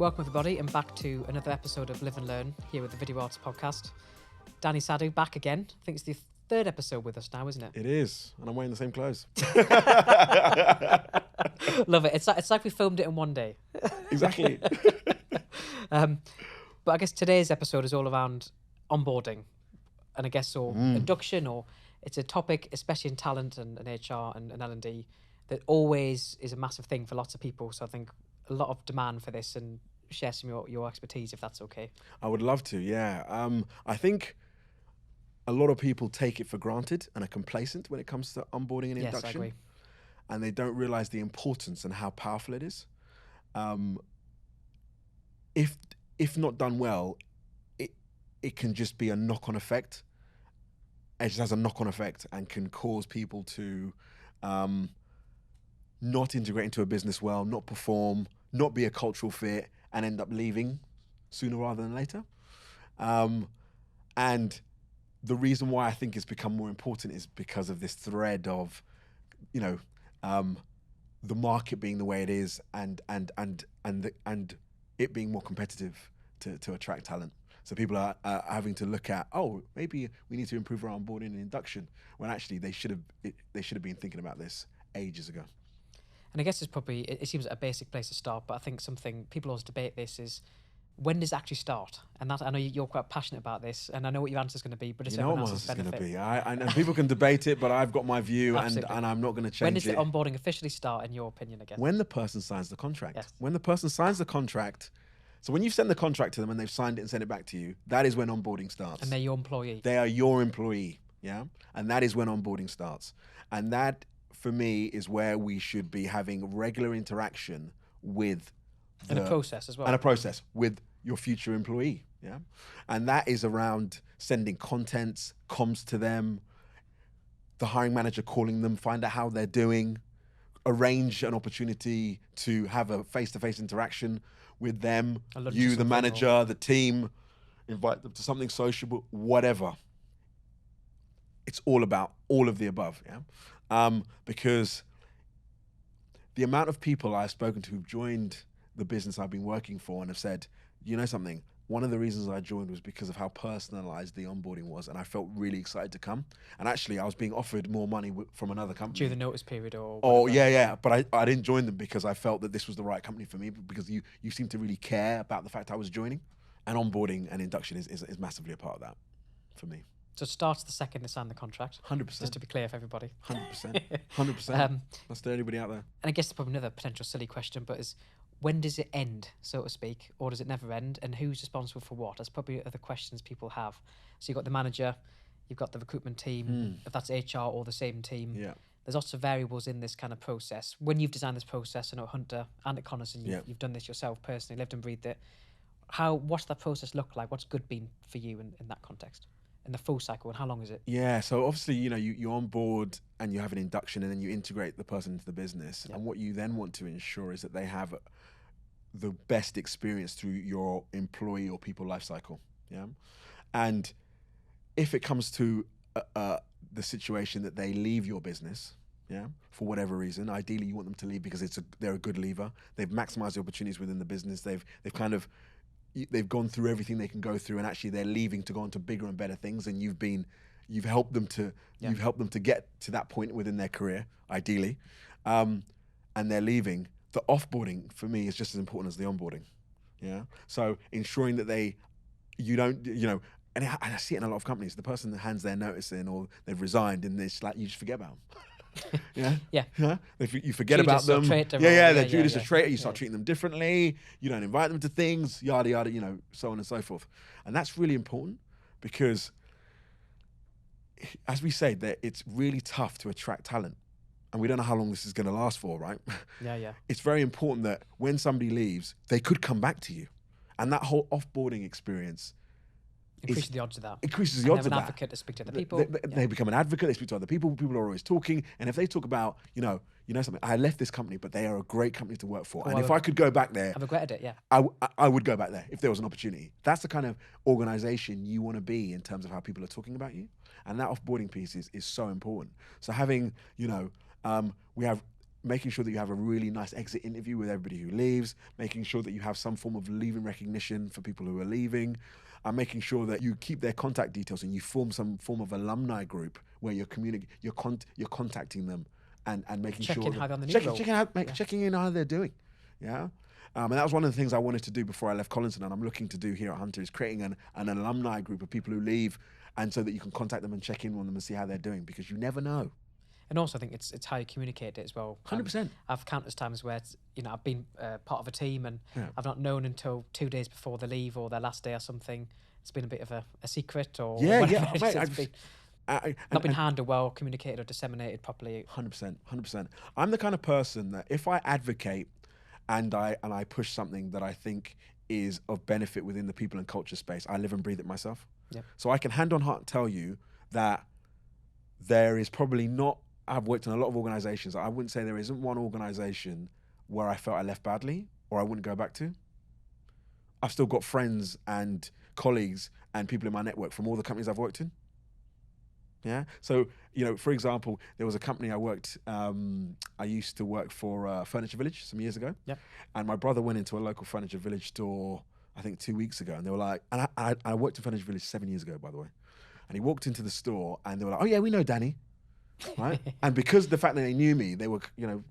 Welcome everybody and back to another episode of Live and Learn here with the Video Arts Podcast. Dani Saadu back again. I think it's the third episode with us now, isn't it? It is, and I'm wearing the same clothes. Love it. It's like we filmed it in one day. Exactly. But I guess today's episode is all around onboarding, and I guess induction, or it's a topic, especially in talent and HR and L&D, that always is a massive thing for lots of people. So I think a lot of demand for this, and share some of your expertise if that's okay. I would love to, yeah. I think a lot of people take it for granted and are complacent when it comes to onboarding and induction. Yes, I agree. And they don't realize the importance and how powerful it is. If not done well, it can just be a knock-on effect. It just has a knock-on effect and can cause people to not integrate into a business well, not perform, not be a cultural fit, and end up leaving sooner rather than later. And the reason why I think it's become more important is because of this thread of, the market being the way it is, and it being more competitive to attract talent. So people are having to look at, maybe we need to improve our onboarding and induction, when actually they should have been thinking about this ages ago. And I guess it's probably, it seems like a basic place to start, but I think something people always debate this is, when does it actually start? And that, I know you're quite passionate about this, and I know what your answer is going to be, but it's everyone else's benefit. What my answer is going to be. And people can debate it, but I've got my view, and I'm not going to change it. When does the onboarding officially start, in your opinion, again? When the person signs the contract. Yes. When the person signs the contract. So when you've sent the contract to them and they've signed it and sent it back to you, that is when onboarding starts. And they're your employee. They are your employee, yeah? And that is when onboarding starts. And that, for me, is where we should be having regular interaction with and a process as well. And a process with your future employee, yeah? And that is around sending contents, comms to them, the hiring manager calling them, find out how they're doing, arrange an opportunity to have a face-to-face interaction with them, you, the manager, the team, invite them to something sociable, whatever. It's all about all of the above, yeah? Because the amount of people I've spoken to who've joined the business I've been working for and have said, you know something, one of the reasons I joined was because of how personalized the onboarding was, and I felt really excited to come. And actually, I was being offered more money from another company. During the notice period or whatever. Oh, yeah. But I didn't join them because I felt that this was the right company for me, because you seem to really care about the fact I was joining. And onboarding and induction is massively a part of that for me. So it starts the second they sign the contract. 100%. Just to be clear for everybody. 100%. 100%. That's to anybody out there. And I guess there's probably another potential silly question, but is, when does it end, so to speak, or does it never end? And who's responsible for what? That's probably other questions people have. So you've got the manager, you've got the recruitment team, if that's HR or the same team. Yeah. There's lots of variables in this kind of process. When you've designed this process, I know Hunter and at Connoisseur, you've done this yourself personally, lived and breathed it. What's that process look like? What's good been for you in that context? In the full cycle, and how long is it? Yeah, so obviously, you onboard and you have an induction, and then you integrate the person into the business. Yep. And what you then want to ensure is that they have the best experience through your employee or people life cycle. Yeah. And if it comes to the situation that they leave your business, yeah, for whatever reason, ideally you want them to leave because they're a good leaver. They've maximized the opportunities within the business. They've gone through everything they can go through, and actually they're leaving to go on to bigger and better things. And you've helped them to get to that point within their career, ideally, and they're leaving. The offboarding for me is just as important as the onboarding. Yeah. So ensuring that and I see it in a lot of companies. The person that hands their notice in, or they've resigned, and it's like you just forget about them. Yeah. Yeah. You forget Judas about them. They're Judas a traitor. You start treating them differently. You don't invite them to things, yada, yada, so on and so forth. And that's really important, because as we say, that it's really tough to attract talent. And we don't know how long this is going to last for, right? Yeah. It's very important that when somebody leaves, they could come back to you. And that whole offboarding experience increases the odds of that. Increases the odds of that. They have an advocate to speak to other people. They become an advocate. They speak to other people. People are always talking. And if they talk about, something, I left this company, but they are a great company to work for. And if I could go back there, I've regretted it. Yeah, I would go back there if there was an opportunity. That's the kind of organization you want to be in terms of how people are talking about you. And that offboarding piece is so important. So having, we have making sure that you have a really nice exit interview with everybody who leaves, making sure that you have some form of leaving recognition for people who are leaving, and making sure that you keep their contact details and you form some form of alumni group where you're contacting them and making sure checking how they're on the new role. checking in how they're doing. Yeah. And that was one of the things I wanted to do before I left Collinson, and I'm looking to do here at Hunter, is creating an alumni group of people who leave, and so that you can contact them and check in on them and see how they're doing, because you never know. And also, I think it's how you communicate it as well. 100%. I've countless times where I've been part of a team and I've not known until 2 days before they leave or their last day or something. It's been a bit of a secret or whatever. Not been handled well, communicated or disseminated properly. 100%. I'm the kind of person that if I advocate and I push something that I think is of benefit within the people and culture space, I live and breathe it myself. Yep. So I can hand on heart tell you that there is probably not. I've worked in a lot of organizations. I wouldn't say there isn't one organization where I felt I left badly or I wouldn't go back to. I've still got friends and colleagues and people in my network from all the companies I've worked in. Yeah. So, for example, there was a company I worked, I used to work for Furniture Village some years ago. Yep. And my brother went into a local Furniture Village store, I think 2 weeks ago. And they were like, and I worked at Furniture Village 7 years ago, by the way. And he walked into the store and they were like, oh yeah, we know Dani. Right. And because of the fact that they knew me, they were,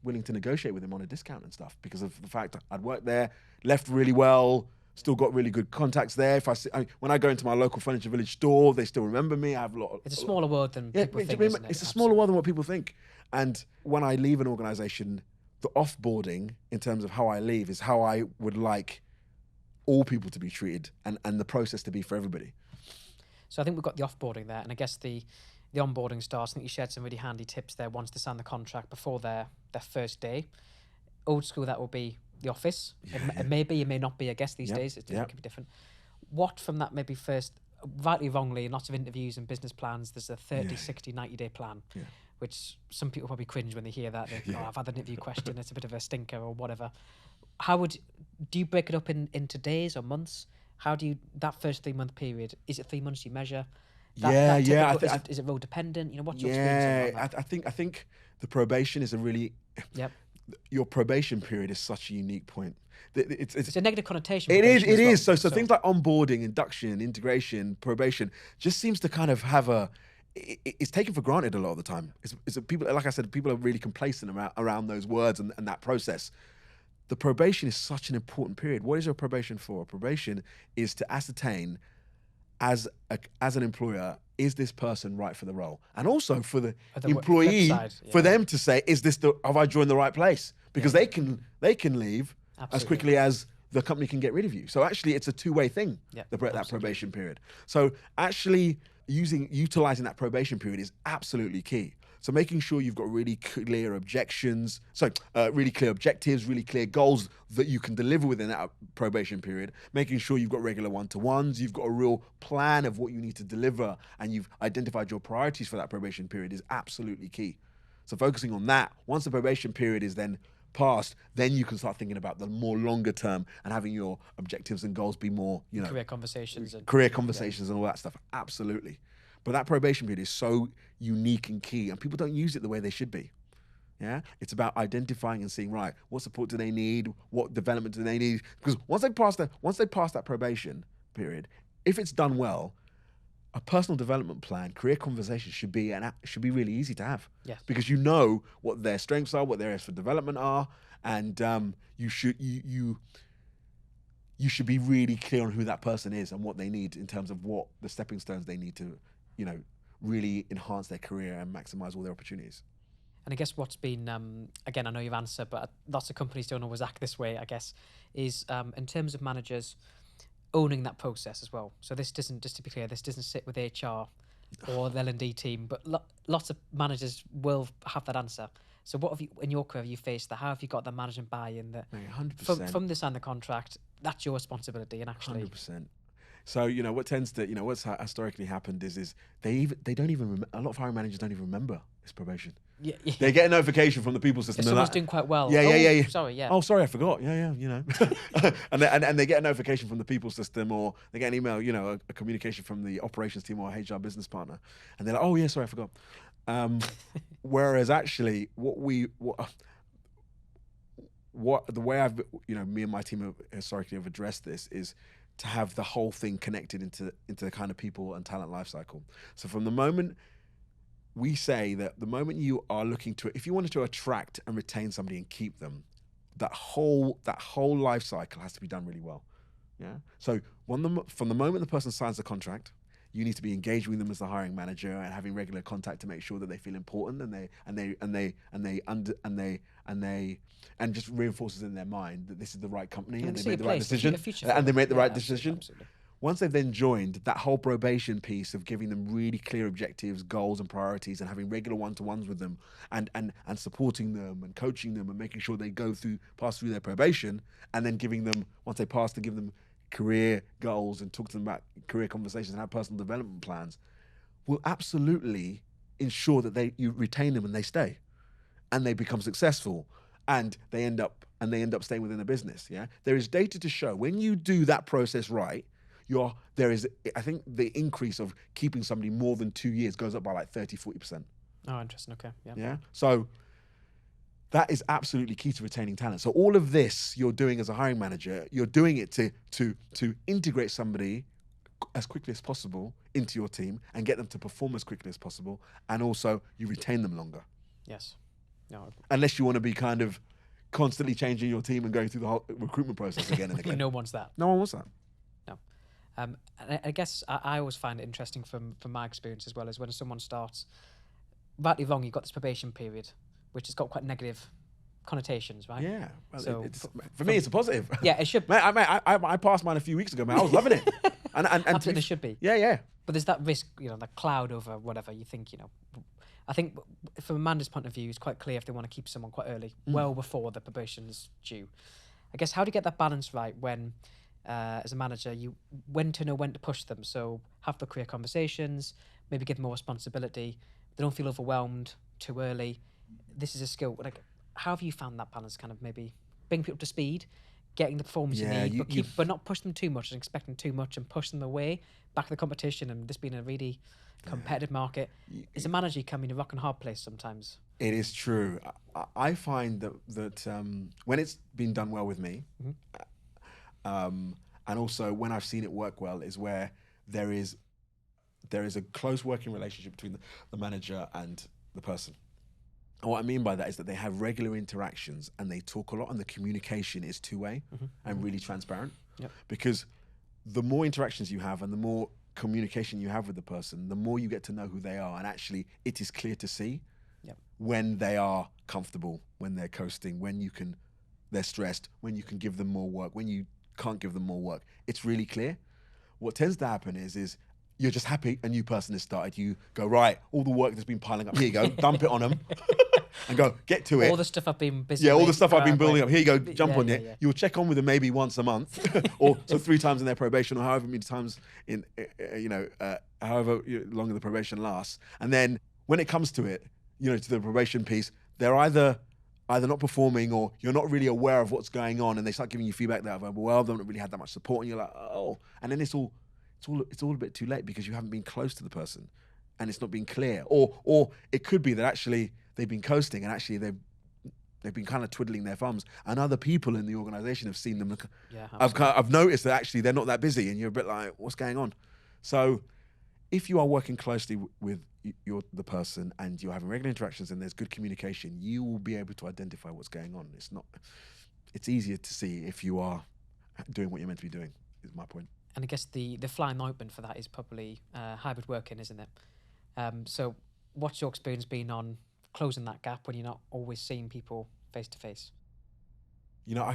willing to negotiate with him on a discount and stuff because of the fact I'd worked there, left really well, still got really good contacts there. When I go into my local Furniture Village store, they still remember me. I have a lot. It's a smaller world than people think, isn't it? It's a smaller world than what people think. And when I leave an organization, the offboarding in terms of how I leave is how I would like all people to be treated and the process to be for everybody. So I think we've got the offboarding there, and I guess the onboarding starts. I think you shared some really handy tips there once they sign the contract before their first day. Old school, that will be the office. It may be, it may not be, I guess, these days. It can be different. What from that maybe first, rightly wrongly, in lots of interviews and business plans, there's a 30, 60, 90-day plan, which some people probably cringe when they hear that. I've had an interview question, it's a bit of a stinker or whatever. Do you break it up into days or months? How do you, that first 3-month period, is it 3 months you measure? Is it role dependent? What's your experience on that? I think the probation is a really... Yep. Your probation period is such a unique point. It's a negative connotation. It is. So things like onboarding, induction, integration, probation just seems to kind of have it's taken for granted a lot of the time. It's people, like I said, people are really complacent around those words and that process. The probation is such an important period. What is your probation for? Probation is to ascertain as an employer, is this person right for the role? And also for the employee, for them to say, have I joined the right place? Because they can leave as quickly as the company can get rid of you. So actually it's a two-way thing, that probation period. So actually utilizing that probation period is absolutely key. So making sure you've got really clear objectives, really clear goals that you can deliver within that probation period, making sure you've got regular one-to-ones, you've got a real plan of what you need to deliver, and you've identified your priorities for that probation period is absolutely key. So focusing on that, once the probation period is then passed, then you can start thinking about the more longer term and having your objectives and goals be more, career conversations and all that stuff. Absolutely. But that probation period is so unique and key, and people don't use it the way they should be. Yeah, it's about identifying and seeing, right, what support do they need, what development do they need? Because once they pass that probation period, if it's done well, a personal development plan, career conversation should be really easy to have. Yes. Because you know what their strengths are, what their areas for development are, and you should be really clear on who that person is and what they need in terms of what the stepping stones they need to, really enhance their career and maximize all their opportunities. And I guess what's been, again, I know you've answered, but lots of companies don't always act this way, I guess, is in terms of managers owning that process as well. So this doesn't, just to be clear, this doesn't sit with HR or the L&D team, but lots of managers will have that answer. So what have you, in your career, have you faced that? How have you got the management buy-in that 100%. From the sign the contract, that's your responsibility, and actually 100%. So what's historically happened is they don't even a lot of hiring managers don't even remember this probation. Yeah. They get a notification from the people system. If someone's doing quite well. Yeah. Sorry, yeah. Oh, sorry, I forgot. Yeah. and they get a notification from the people system, or they get an email, a communication from the operations team or HR business partner, and they're like, oh yeah, sorry, I forgot. Whereas actually, the way me and my team have historically have addressed this is to have the whole thing connected into the kind of people and talent life cycle. So from the moment we say that the moment you are looking to, if you wanted to attract and retain somebody and keep them, that whole life cycle has to be done really well. Yeah. So from the moment the person signs the contract, you need to be engaging with them as the hiring manager and having regular contact to make sure that they feel important and just reinforces in their mind that this is the right company and they made the right decision and they made the right decision. Absolutely. Once they've then joined, that whole probation piece of giving them really clear objectives, goals and priorities and having regular one-to-ones with them and supporting them and coaching them and making sure they pass through their probation, and then giving them, once they pass, to give them career goals and talk to them about career conversations and have personal development plans, will absolutely ensure that you retain them and they stay and they become successful and they end up staying within a business. Yeah, there is data to show when you do that process right, I think the increase of keeping somebody more than 2 years goes up by like 30-40%. Oh, interesting. Okay. Yeah. So that is absolutely key to retaining talent. So all of this you're doing as a hiring manager, you're doing it to integrate somebody as quickly as possible into your team and get them to perform as quickly as possible, and also you retain them longer. Yes. No. Unless you want to be kind of constantly changing your team and going through the whole recruitment process again and again. No one wants that. No one wants that. No. And I guess I always find it interesting from my experience as well, as when someone starts, rightly wrong, you've got this probation period, which has got quite negative connotations, right? Yeah. Well, so for me, it's a positive. Yeah, it should be. I passed mine a few weeks ago, man. I was loving it. And Absolutely, it should be. Yeah. But there's that risk, that cloud over whatever you think, I think from Amanda's point of view, it's quite clear if they want to keep someone quite early, well before the probation's due. I guess, how do you get that balance right when, as a manager, when to know when to push them? So have the career conversations, maybe give them more responsibility. They don't feel overwhelmed too early. This is a skill. Like, how have you found that balance? Kind of maybe bring people up to speed, getting the performance you need, but not push them too much and expecting too much and push them away back to the competition, and this being a really competitive market. As a manager, you can be in a rock and hard place sometimes. It is true. I find that when it's been done well with me, and also when I've seen it work well, is where there is a close working relationship between the manager and the person. And what I mean by that is that they have regular interactions and they talk a lot, and the communication is two-way and really transparent. Yep. Because the more interactions you have and the more communication you have with the person, the more you get to know who they are, and actually it is clear to see when they are comfortable, when they're coasting, when they're stressed, when you can give them more work, when you can't give them more work. It's really clear. What tends to happen is you're just happy a new person has started. You go, right, all the work that's been piling up, here you go, dump it on them and go, get to it. All the stuff I've been busy with. Yeah, all the stuff I've been building up. Here you go, jump on it. Yeah. You'll check on with them maybe once a month or so 3 times in their probation, or however many times in, however long the probation lasts. And then when it comes to it, to the probation piece, they're either not performing or you're not really aware of what's going on, and they start giving you feedback that, well, they haven't really had that much support, and you're like, oh. And then it's all a bit too late because you haven't been close to the person and it's not been clear. Or it could be that actually they've been coasting and actually they've been kind of twiddling their thumbs, and other people in the organization have seen them. I've noticed that actually they're not that busy, and you're a bit like, what's going on? So if you are working closely with the person and you're having regular interactions and there's good communication, you will be able to identify what's going on. It's easier to see if you are doing what you're meant to be doing, is my point. And I guess the flying ointment for that is probably hybrid working, isn't it? So what's your experience been on closing that gap when you're not always seeing people face to face? We could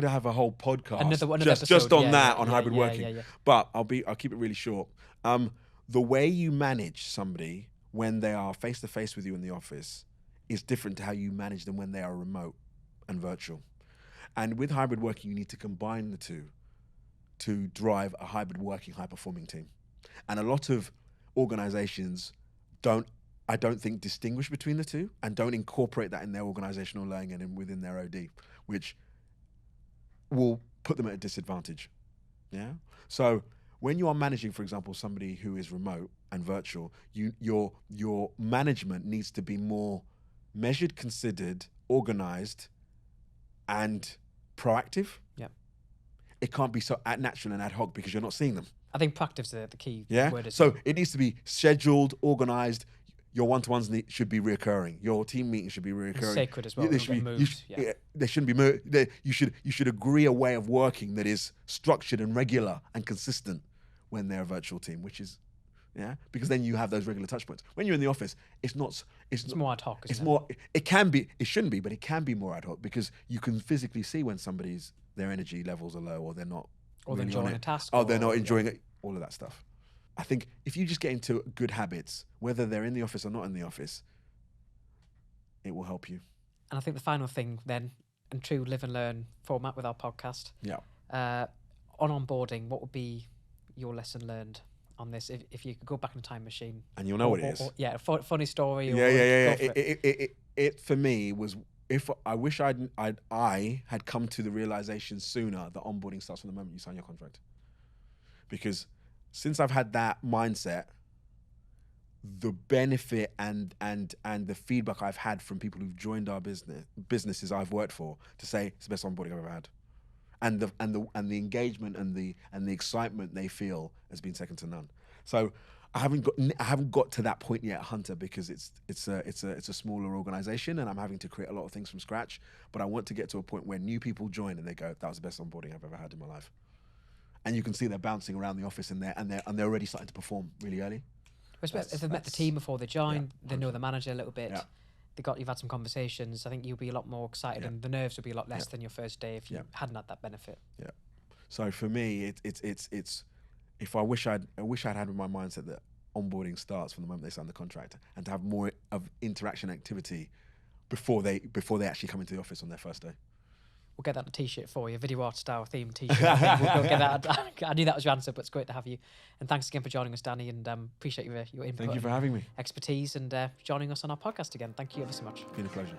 have a whole podcast another just on hybrid working. Yeah. But I'll keep it really short. The way you manage somebody when they are face to face with you in the office is different to how you manage them when they are remote and virtual. And with hybrid working, you need to combine the two to drive a hybrid working, high-performing team. And a lot of organizations I don't think distinguish between the two and don't incorporate that in their organizational learning and within their OD, which will put them at a disadvantage. Yeah. So when you are managing, for example, somebody who is remote and virtual, your management needs to be more measured, considered, organized, and proactive. Yeah. It can't be so natural and ad hoc because you're not seeing them. I think proactive's the key Yeah. word. So it needs to be scheduled, organized. Your one-to-ones should be reoccurring. Your team meetings should be reoccurring. Sacred as well. They shouldn't be moved. You should agree a way of working that is structured and regular and consistent when they're a virtual team, which is, because then you have those regular touch points. When you're in the office, it's more ad hoc. It's more. It can be. It shouldn't be, but it can be more ad hoc because you can physically see when their energy levels are low, or they're not. Or they're enjoying a task. Oh, they're not enjoying it. All of that stuff. I think if you just get into good habits, whether they're in the office or not in the office, it will help you. And I think the final thing then, in true live and learn format with our podcast, on onboarding, what would be your lesson learned on this? If you could go back in a time machine. And you'll know what it is. A funny story. It for me was, if I wish I had come to the realization sooner that onboarding starts from the moment you sign your contract. Because since I've had that mindset, the benefit and the feedback I've had from people who've joined our businesses I've worked for, to say it's the best onboarding I've ever had, and the engagement and the excitement they feel has been second to none. So I haven't got to that point yet, Hunter, because it's a smaller organization and I'm having to create a lot of things from scratch. But I want to get to a point where new people join and they go, that was the best onboarding I've ever had in my life. And you can see they're bouncing around the office and they're already starting to perform really early. If they've met the team before they join, they know the manager a little bit. Yeah. You've had some conversations. I think you'll be a lot more excited, and the nerves will be a lot less than your first day if you hadn't had that benefit. Yeah. So for me, it's if I wish I'd had in my mindset that onboarding starts from the moment they sign the contract, and to have more of interaction activity before they actually come into the office on their first day. We'll get that a t-shirt for you, video art style theme t-shirt. I think we'll go get that. I knew that was your answer, but it's great to have you. And thanks again for joining us, Dani, and appreciate your input. Thank you for having me. Expertise and joining us on our podcast again. Thank you ever so much. It's been a pleasure.